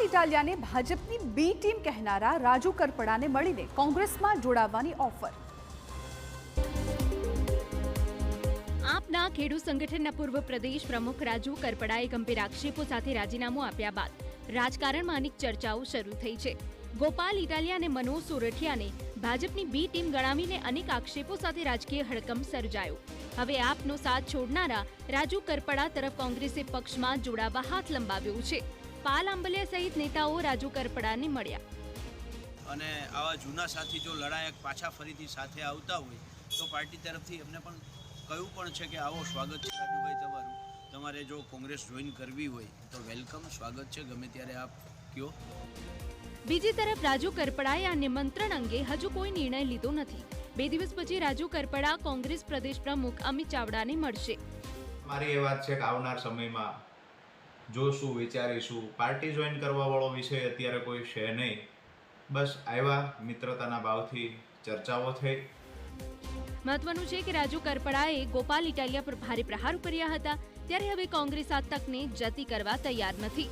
ઇટાલિયાને ભાજપની બી ટીમ કહેનારા રાજુ કરપડાને મળીને કોંગ્રેસમાં જોડાવાની ઓફર। આપના ખેડૂત સંગઠનના પૂર્વ પ્રદેશ પ્રમુખ રાજુ કરપડાએ ગંભીર આક્ષેપો સાથે રાજીનામું આપ્યા બાદ રાજકારણમાં અનેક ચર્ચાઓ શરૂ થઈ છે। ગોપાલ ઇટાલિયા અને મનોજ સોરઠિયાને ભાજપની બી ટીમ ગણાવીને અનેક આક્ષેપો સાથે રાજકીય હડકંપ સર્જાયો। હવે આપનો સાથ છોડનારા રાજુ કરપડા તરફ કોંગ્રેસે પક્ષમાં જોડાવા હાથ લંબાવ્યો છે। પાલ આંબલિયા સહિત નેતાઓ રાજુ કરપડાને મળ્યા અને આવા જૂના સાથી જો લડાયક પાછા ફરીથી સાથે આવતા હોય તો પાર્ટી તરફથી એમને પણ કહ્યું પણ છે કે આવો સ્વાગત છે રાજુભાઈ, તમારે જો કોંગ્રેસ જોઈન કરવી હોય તો વેલકમ, સ્વાગત છે, ગમે ત્યારે આપ કયો। બીજી તરફ રાજુ કરપડાએ આ નિમંત્રણ અંગે હજુ કોઈ નિર્ણય લીધો નથી। 2 દિવસ પછી રાજુ કરપડા કોંગ્રેસ પ્રદેશ પ્રમુખ અમિત ચાવડાને મળશે। મારી એ વાત છે કે આવનાર સમયમાં જોશું, વિચારીશું। પાર્ટી જોઈન કરવા વાળો વિષય અત્યારે કોઈ છે નહીં, બસ આવ્યા મિત્રતાના ભાવથી ચર્ચાઓ થઈ। મહત્વનું છે કે રાજુ કરપડાએ ગોપાલ ઇટાલિયા પર ભારે પ્રહારો કર્યા હતા, ત્યારે હવે કોંગ્રેસ આ તકને જતી કરવા તૈયાર નથી।